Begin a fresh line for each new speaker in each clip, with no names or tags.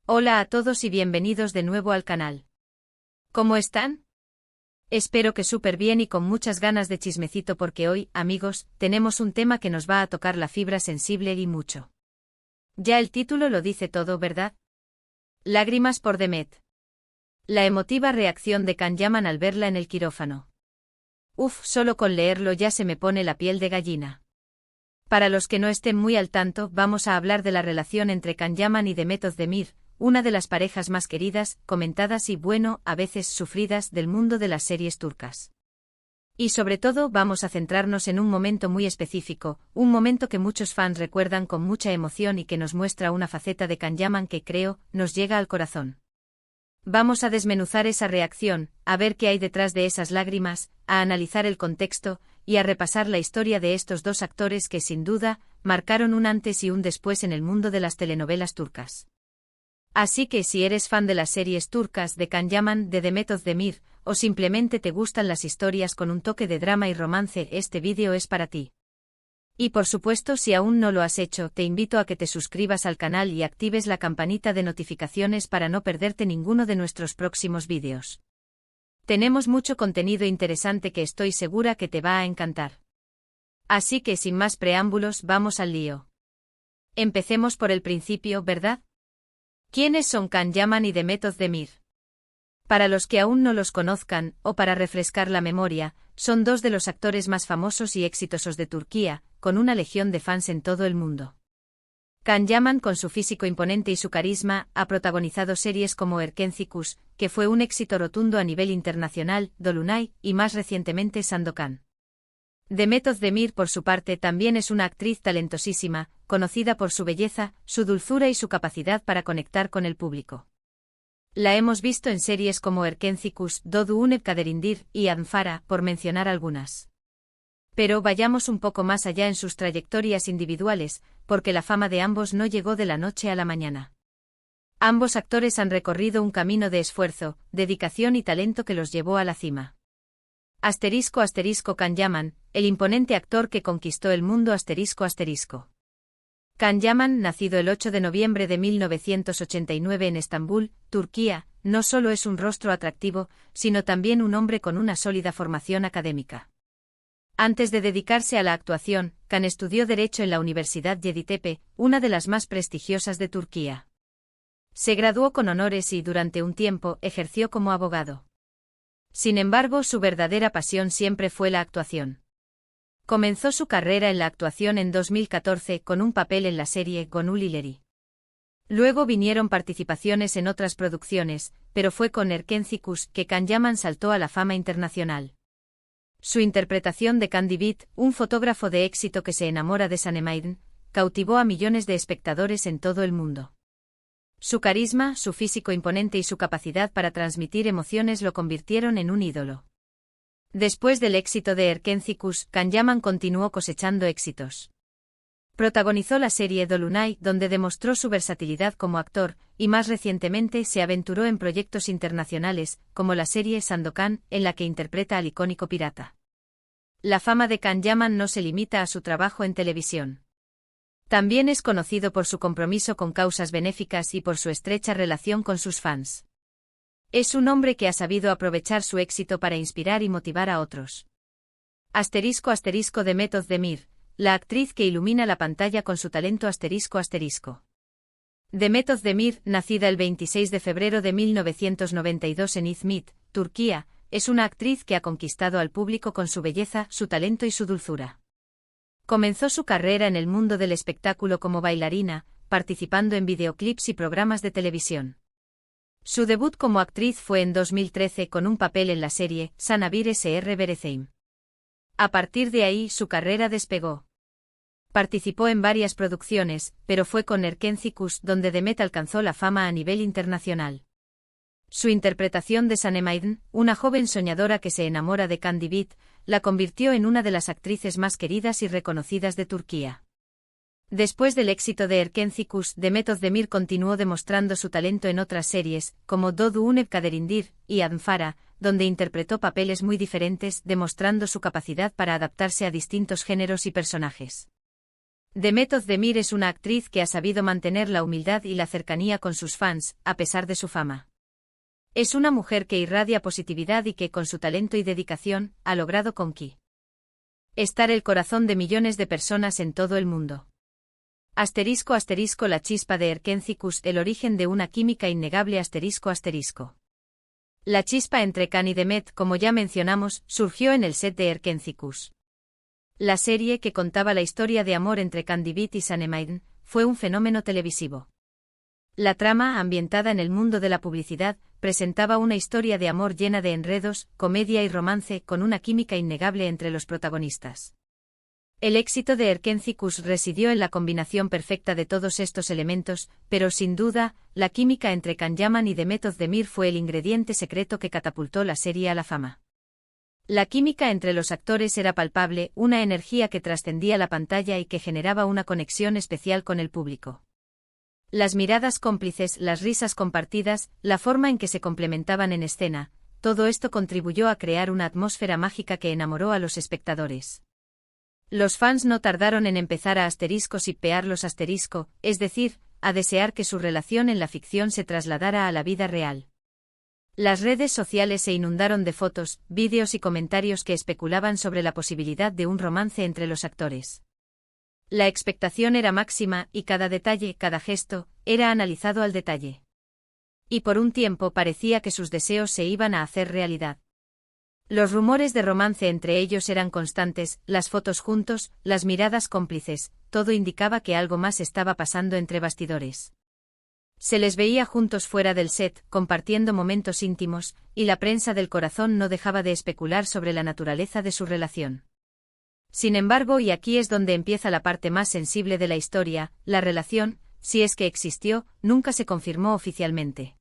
Hola a todos y bienvenidos de nuevo al canal. ¿Cómo están? Espero que súper bien y con muchas ganas de chismecito porque hoy, amigos, tenemos un tema que nos va a tocar la fibra sensible y mucho. Ya el título lo dice todo, ¿verdad? Lágrimas por Demet. La emotiva reacción de Can Yaman al verla en el quirófano. Uf, solo con leerlo ya se me pone la piel de gallina. Para los que no estén muy al tanto, vamos a hablar de la relación entre Can Yaman y Demet Özdemir, una de las parejas más queridas, comentadas y bueno, a veces sufridas del mundo de las series turcas. Y sobre todo vamos a centrarnos en un momento muy específico, un momento que muchos fans recuerdan con mucha emoción y que nos muestra una faceta de Can Yaman que creo, nos llega al corazón. Vamos a desmenuzar esa reacción, a ver qué hay detrás de esas lágrimas, a analizar el contexto, y a repasar la historia de estos dos actores que sin duda, marcaron un antes y un después en el mundo de las telenovelas turcas. Así que si eres fan de las series turcas de Can Yaman, de Demet Özdemir, o simplemente te gustan las historias con un toque de drama y romance, este vídeo es para ti. Y por supuesto, si aún no lo has hecho, te invito a que te suscribas al canal y actives la campanita de notificaciones para no perderte ninguno de nuestros próximos vídeos. Tenemos mucho contenido interesante que estoy segura que te va a encantar. Así que sin más preámbulos, vamos al lío. Empecemos por el principio, ¿verdad? ¿Quiénes son Can Yaman y Demet Özdemir? Para los que aún no los conozcan, o para refrescar la memoria, son dos de los actores más famosos y exitosos de Turquía, con una legión de fans en todo el mundo. Can Yaman, con su físico imponente y su carisma, ha protagonizado series como Erkenci, que fue un éxito rotundo a nivel internacional, Dolunay, y más recientemente Sandokan. Demet Özdemir, por su parte, también es una actriz talentosísima, conocida por su belleza, su dulzura y su capacidad para conectar con el público. La hemos visto en series como Erkenci, Doğdu Unep Kaderindir y Anfara, por mencionar algunas. Pero vayamos un poco más allá en sus trayectorias individuales, porque la fama de ambos no llegó de la noche a la mañana. Ambos actores han recorrido un camino de esfuerzo, dedicación y talento que los llevó a la cima. *** Can Yaman, el imponente actor que conquistó el mundo ***. Can Yaman, nacido el 8 de noviembre de 1989 en Estambul, Turquía, no solo es un rostro atractivo, sino también un hombre con una sólida formación académica. Antes de dedicarse a la actuación, Can estudió Derecho en la Universidad Yeditepe, una de las más prestigiosas de Turquía. Se graduó con honores y durante un tiempo ejerció como abogado. Sin embargo, su verdadera pasión siempre fue la actuación. Comenzó su carrera en la actuación en 2014 con un papel en la serie Gönül İleri. Luego vinieron participaciones en otras producciones, pero fue con Erkenci que Can Yaman saltó a la fama internacional. Su interpretación de Can Divit, un fotógrafo de éxito que se enamora de Sanem, cautivó a millones de espectadores en todo el mundo. Su carisma, su físico imponente y su capacidad para transmitir emociones lo convirtieron en un ídolo. Después del éxito de Erkenci, Can Yaman continuó cosechando éxitos. Protagonizó la serie Dolunay, donde demostró su versatilidad como actor, y más recientemente se aventuró en proyectos internacionales, como la serie Sandokan, en la que interpreta al icónico pirata. La fama de Can Yaman no se limita a su trabajo en televisión. También es conocido por su compromiso con causas benéficas y por su estrecha relación con sus fans. Es un hombre que ha sabido aprovechar su éxito para inspirar y motivar a otros. *** Demet Özdemir, la actriz que ilumina la pantalla con su talento ***. Demet Özdemir, nacida el 26 de febrero de 1992 en İzmit, Turquía, es una actriz que ha conquistado al público con su belleza, su talento y su dulzura. Comenzó su carrera en el mundo del espectáculo como bailarina, participando en videoclips y programas de televisión. Su debut como actriz fue en 2013 con un papel en la serie Sana Bir Sr. Vereceğim. A partir de ahí su carrera despegó. Participó en varias producciones, pero fue con Erkenci donde Demet alcanzó la fama a nivel internacional. Su interpretación de Sanem, una joven soñadora que se enamora de Can Divit, la convirtió en una de las actrices más queridas y reconocidas de Turquía. Después del éxito de Erkenci, Demet Özdemir continuó demostrando su talento en otras series, como Doğdu Unep Kaderindir y Anfara, donde interpretó papeles muy diferentes, demostrando su capacidad para adaptarse a distintos géneros y personajes. Demet Özdemir es una actriz que ha sabido mantener la humildad y la cercanía con sus fans, a pesar de su fama. Es una mujer que irradia positividad y que, con su talento y dedicación, ha logrado conquistar el corazón de millones de personas en todo el mundo. *** La chispa de Erkenci-Kuş, el origen de una química innegable ***. La chispa entre Can y Demet, como ya mencionamos, surgió en el set de Erkenci-Kuş. La serie, que contaba la historia de amor entre Candivit y Sanem, fue un fenómeno televisivo. La trama, ambientada en el mundo de la publicidad, presentaba una historia de amor llena de enredos, comedia y romance, con una química innegable entre los protagonistas. El éxito de Erkenci-Kuş residió en la combinación perfecta de todos estos elementos, pero sin duda, la química entre Can Yaman y Demet Özdemir fue el ingrediente secreto que catapultó la serie a la fama. La química entre los actores era palpable, una energía que trascendía la pantalla y que generaba una conexión especial con el público. Las miradas cómplices, las risas compartidas, la forma en que se complementaban en escena, todo esto contribuyó a crear una atmósfera mágica que enamoró a los espectadores. Los fans no tardaron en empezar a shippearlos es decir, a desear que su relación en la ficción se trasladara a la vida real. Las redes sociales se inundaron de fotos, vídeos y comentarios que especulaban sobre la posibilidad de un romance entre los actores. La expectación era máxima y cada detalle, cada gesto, era analizado al detalle. Y por un tiempo parecía que sus deseos se iban a hacer realidad. Los rumores de romance entre ellos eran constantes, las fotos juntos, las miradas cómplices, todo indicaba que algo más estaba pasando entre bastidores. Se les veía juntos fuera del set, compartiendo momentos íntimos, y la prensa del corazón no dejaba de especular sobre la naturaleza de su relación. Sin embargo, y aquí es donde empieza la parte más sensible de la historia, la relación, si es que existió, nunca se confirmó oficialmente.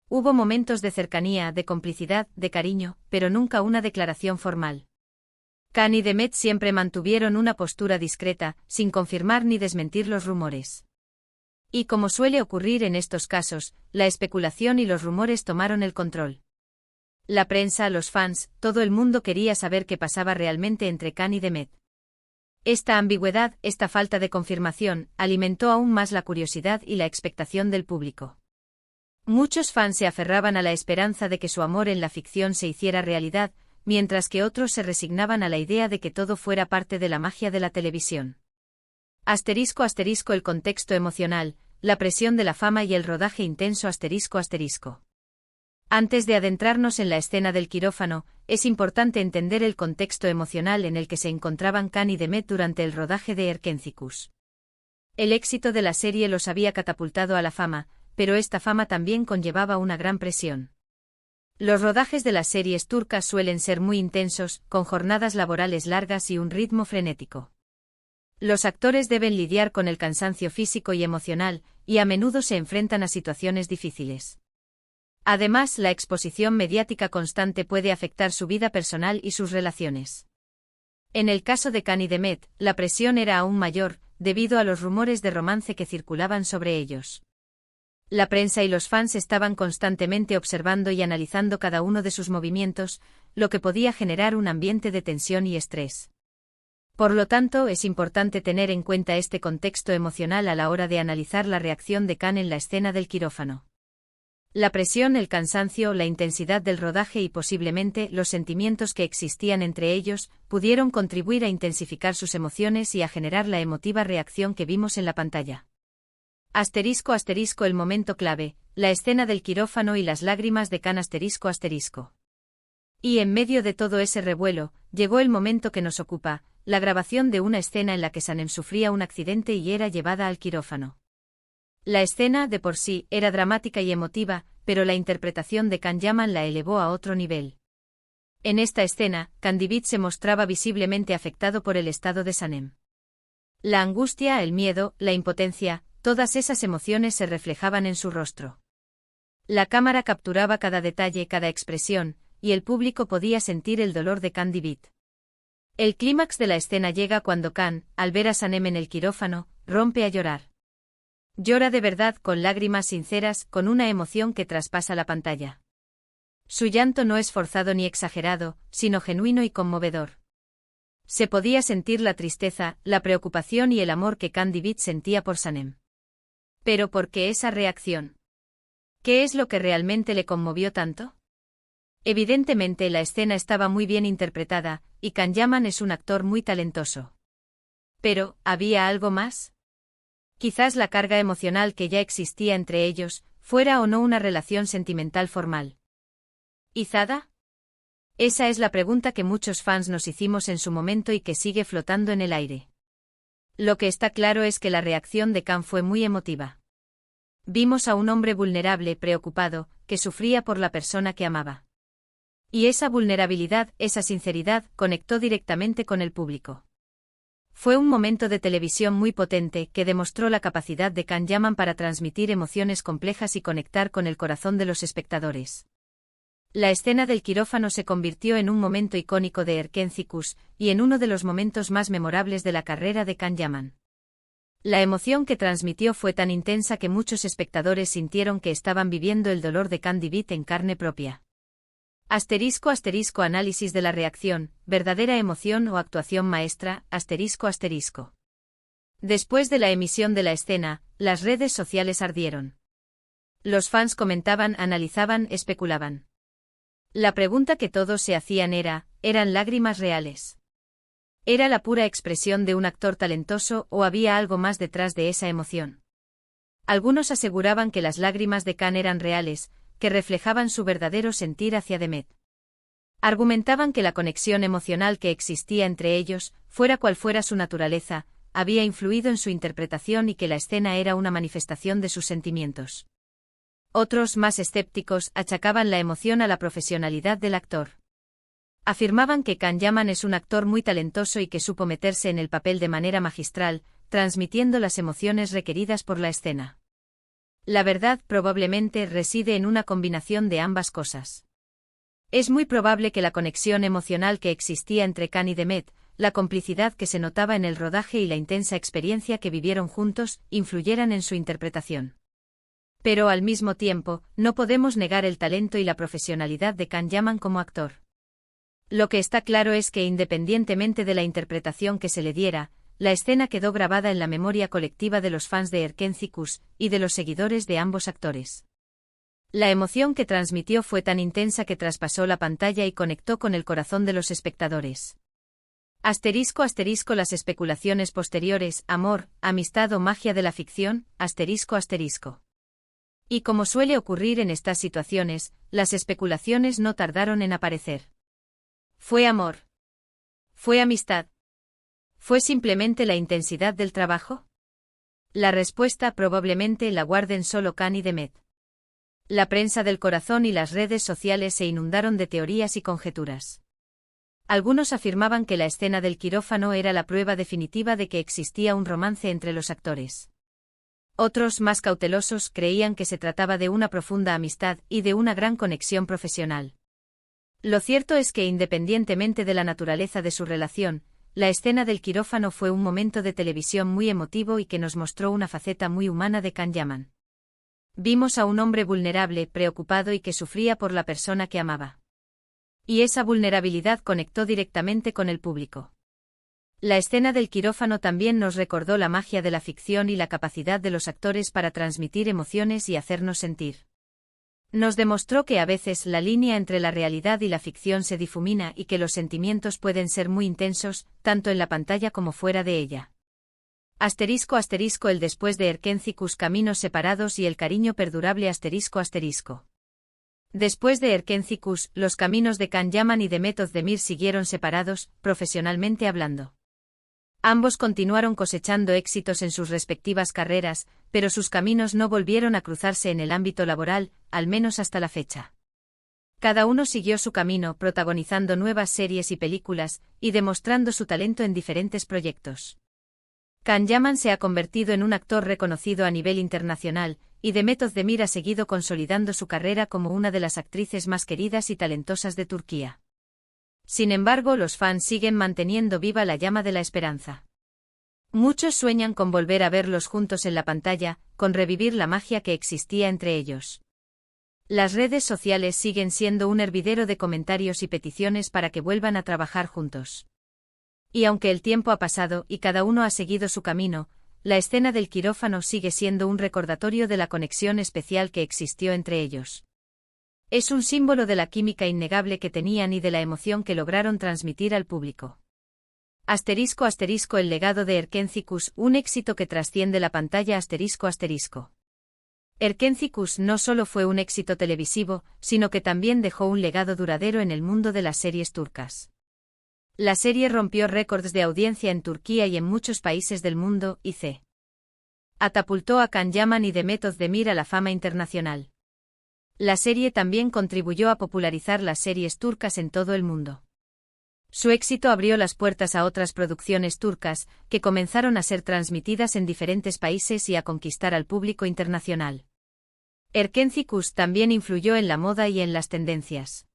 Hubo momentos de cercanía, de complicidad, de cariño, pero nunca una declaración formal. Can y Demet siempre mantuvieron una postura discreta, sin confirmar ni desmentir los rumores. Y como suele ocurrir en estos casos, la especulación y los rumores tomaron el control. La prensa, los fans, todo el mundo quería saber qué pasaba realmente entre Can y Demet. Esta ambigüedad, esta falta de confirmación, alimentó aún más la curiosidad y la expectación del público. Muchos fans se aferraban a la esperanza de que su amor en la ficción se hiciera realidad, mientras que otros se resignaban a la idea de que todo fuera parte de la magia de la televisión. *** El contexto emocional, la presión de la fama y el rodaje intenso ***. Antes de adentrarnos en la escena del quirófano, es importante entender el contexto emocional en el que se encontraban Can y Demet durante el rodaje de Erkenci-Kuş. El éxito de la serie los había catapultado a la fama, pero esta fama también conllevaba una gran presión. Los rodajes de las series turcas suelen ser muy intensos, con jornadas laborales largas y un ritmo frenético. Los actores deben lidiar con el cansancio físico y emocional, y a menudo se enfrentan a situaciones difíciles. Además, la exposición mediática constante puede afectar su vida personal y sus relaciones. En el caso de Can y Demet, la presión era aún mayor, debido a los rumores de romance que circulaban sobre ellos. La prensa y los fans estaban constantemente observando y analizando cada uno de sus movimientos, lo que podía generar un ambiente de tensión y estrés. Por lo tanto, es importante tener en cuenta este contexto emocional a la hora de analizar la reacción de Can en la escena del quirófano. La presión, el cansancio, la intensidad del rodaje y posiblemente los sentimientos que existían entre ellos, pudieron contribuir a intensificar sus emociones y a generar la emotiva reacción que vimos en la pantalla. *** El momento clave, la escena del quirófano y las lágrimas de Can ***. Y en medio de todo ese revuelo, llegó el momento que nos ocupa, la grabación de una escena en la que Sanem sufría un accidente y era llevada al quirófano. La escena, de por sí, era dramática y emotiva, pero la interpretación de Can Yaman la elevó a otro nivel. En esta escena, Candivit se mostraba visiblemente afectado por el estado de Sanem. La angustia, el miedo, la impotencia, todas esas emociones se reflejaban en su rostro. La cámara capturaba cada detalle, cada expresión, y el público podía sentir el dolor de Candivit. El clímax de la escena llega cuando Can, al ver a Sanem en el quirófano, rompe a llorar. Llora de verdad, con lágrimas sinceras, con una emoción que traspasa la pantalla. Su llanto no es forzado ni exagerado, sino genuino y conmovedor. Se podía sentir la tristeza, la preocupación y el amor que Candy Beat sentía por Sanem. ¿Pero por qué esa reacción? ¿Qué es lo que realmente le conmovió tanto? Evidentemente la escena estaba muy bien interpretada, y Can Yaman es un actor muy talentoso. Pero, ¿había algo más? Quizás la carga emocional que ya existía entre ellos, fuera o no una relación sentimental formal. ¿Y Zada? Esa es la pregunta que muchos fans nos hicimos en su momento y que sigue flotando en el aire. Lo que está claro es que la reacción de Can fue muy emotiva. Vimos a un hombre vulnerable, preocupado, que sufría por la persona que amaba. Y esa vulnerabilidad, esa sinceridad, conectó directamente con el público. Fue un momento de televisión muy potente que demostró la capacidad de Can Yaman para transmitir emociones complejas y conectar con el corazón de los espectadores. La escena del quirófano se convirtió en un momento icónico de Erkenzicus, y en uno de los momentos más memorables de la carrera de Can Yaman. La emoción que transmitió fue tan intensa que muchos espectadores sintieron que estaban viviendo el dolor de Candy Beat en carne propia. *** Análisis de la reacción, verdadera emoción o actuación maestra, ***. Después de la emisión de la escena, las redes sociales ardieron. Los fans comentaban, analizaban, especulaban. La pregunta que todos se hacían ¿eran lágrimas reales? ¿Era la pura expresión de un actor talentoso o había algo más detrás de esa emoción? Algunos aseguraban que las lágrimas de Can eran reales, que reflejaban su verdadero sentir hacia Demet. Argumentaban que la conexión emocional que existía entre ellos, fuera cual fuera su naturaleza, había influido en su interpretación y que la escena era una manifestación de sus sentimientos. Otros, más escépticos, achacaban la emoción a la profesionalidad del actor. Afirmaban que Can Yaman es un actor muy talentoso y que supo meterse en el papel de manera magistral, transmitiendo las emociones requeridas por la escena. La verdad probablemente reside en una combinación de ambas cosas. Es muy probable que la conexión emocional que existía entre Can y Demet, la complicidad que se notaba en el rodaje y la intensa experiencia que vivieron juntos, influyeran en su interpretación. Pero al mismo tiempo, no podemos negar el talento y la profesionalidad de Can Yaman como actor. Lo que está claro es que independientemente de la interpretación que se le diera, la escena quedó grabada en la memoria colectiva de los fans de Erkenzicus y de los seguidores de ambos actores. La emoción que transmitió fue tan intensa que traspasó la pantalla y conectó con el corazón de los espectadores. ***. Las especulaciones posteriores, amor, amistad o magia de la ficción, ***. Y como suele ocurrir en estas situaciones, las especulaciones no tardaron en aparecer. ¿Fue amor? ¿Fue amistad? ¿Fue simplemente la intensidad del trabajo? La respuesta probablemente la guarden solo Can y Demet. La prensa del corazón y las redes sociales se inundaron de teorías y conjeturas. Algunos afirmaban que la escena del quirófano era la prueba definitiva de que existía un romance entre los actores. Otros, más cautelosos, creían que se trataba de una profunda amistad y de una gran conexión profesional. Lo cierto es que independientemente de la naturaleza de su relación, la escena del quirófano fue un momento de televisión muy emotivo y que nos mostró una faceta muy humana de Can Yaman. Vimos a un hombre vulnerable, preocupado y que sufría por la persona que amaba. Y esa vulnerabilidad conectó directamente con el público. La escena del quirófano también nos recordó la magia de la ficción y la capacidad de los actores para transmitir emociones y hacernos sentir. Nos demostró que a veces la línea entre la realidad y la ficción se difumina y que los sentimientos pueden ser muy intensos, tanto en la pantalla como fuera de ella. ***. El después de Erkenzicus, caminos separados y el cariño perdurable ***. Después de Erkenzicus, los caminos de Can Yaman y Demet Özdemir siguieron separados, profesionalmente hablando. Ambos continuaron cosechando éxitos en sus respectivas carreras, pero sus caminos no volvieron a cruzarse en el ámbito laboral, al menos hasta la fecha. Cada uno siguió su camino, protagonizando nuevas series y películas, y demostrando su talento en diferentes proyectos. Can Yaman se ha convertido en un actor reconocido a nivel internacional, y Demet Özdemir ha seguido consolidando su carrera como una de las actrices más queridas y talentosas de Turquía. Sin embargo, los fans siguen manteniendo viva la llama de la esperanza. Muchos sueñan con volver a verlos juntos en la pantalla, con revivir la magia que existía entre ellos. Las redes sociales siguen siendo un hervidero de comentarios y peticiones para que vuelvan a trabajar juntos. Y aunque el tiempo ha pasado y cada uno ha seguido su camino, la escena del quirófano sigue siendo un recordatorio de la conexión especial que existió entre ellos. Es un símbolo de la química innegable que tenían y de la emoción que lograron transmitir al público. *** El legado de Erkenci-Kuş, un éxito que trasciende la pantalla. Erkenci-Kuş no solo fue un éxito televisivo, sino que también dejó un legado duradero en el mundo de las series turcas. La serie rompió récords de audiencia en Turquía y en muchos países del mundo, y catapultó a Can Yaman y Demet Özdemir a la fama internacional. La serie también contribuyó a popularizar las series turcas en todo el mundo. Su éxito abrió las puertas a otras producciones turcas, que comenzaron a ser transmitidas en diferentes países y a conquistar al público internacional. Erkenci-Kuş también influyó en la moda y en las tendencias.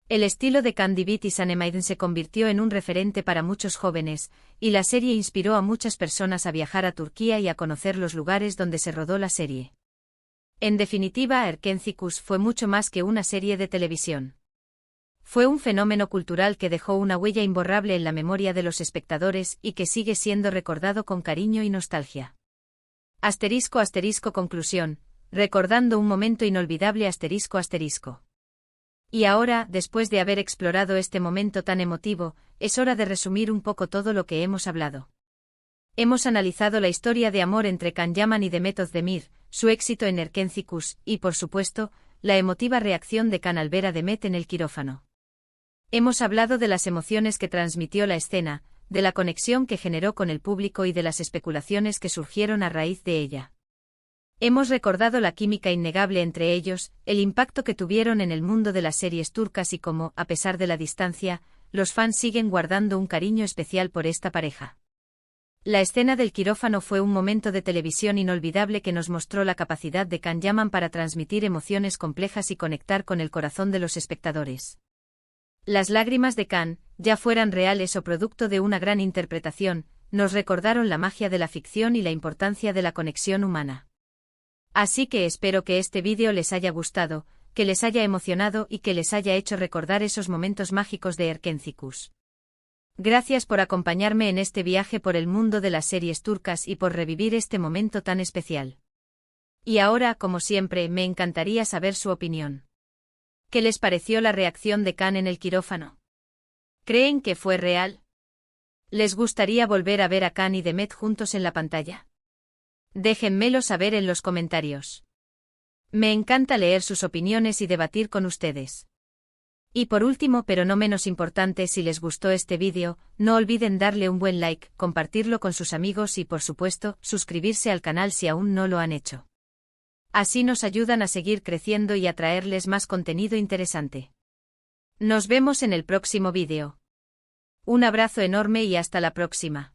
El estilo de Can Divit y Sanemeydin se convirtió en un referente para muchos jóvenes, y la serie inspiró a muchas personas a viajar a Turquía y a conocer los lugares donde se rodó la serie. En definitiva, Erkenci-Kuş fue mucho más que una serie de televisión. Fue un fenómeno cultural que dejó una huella imborrable en la memoria de los espectadores y que sigue siendo recordado con cariño y nostalgia. *** Conclusión. Recordando un momento inolvidable. Y ahora, después de haber explorado este momento tan emotivo, es hora de resumir un poco todo lo que hemos hablado. Hemos analizado la historia de amor entre Can Yaman y Demet Özdemir, su éxito en Erkenci-Kuş y, por supuesto, la emotiva reacción de Can al ver a Demet en el quirófano. Hemos hablado de las emociones que transmitió la escena, de la conexión que generó con el público y de las especulaciones que surgieron a raíz de ella. Hemos recordado la química innegable entre ellos, el impacto que tuvieron en el mundo de las series turcas y cómo, a pesar de la distancia, los fans siguen guardando un cariño especial por esta pareja. La escena del quirófano fue un momento de televisión inolvidable que nos mostró la capacidad de Can Yaman para transmitir emociones complejas y conectar con el corazón de los espectadores. Las lágrimas de Can, ya fueran reales o producto de una gran interpretación, nos recordaron la magia de la ficción y la importancia de la conexión humana. Así que espero que este vídeo les haya gustado, que les haya emocionado y que les haya hecho recordar esos momentos mágicos de Erkenci-Kuş. Gracias por acompañarme en este viaje por el mundo de las series turcas y por revivir este momento tan especial. Y ahora, como siempre, me encantaría saber su opinión. ¿Qué les pareció la reacción de Can en el quirófano? ¿Creen que fue real? ¿Les gustaría volver a ver a Can y Demet juntos en la pantalla? Déjenmelo saber en los comentarios. Me encanta leer sus opiniones y debatir con ustedes. Y por último, pero no menos importante, si les gustó este vídeo, no olviden darle un buen like, compartirlo con sus amigos y, por supuesto, suscribirse al canal si aún no lo han hecho. Así nos ayudan a seguir creciendo y a traerles más contenido interesante. Nos vemos en el próximo vídeo. Un abrazo enorme y hasta la próxima.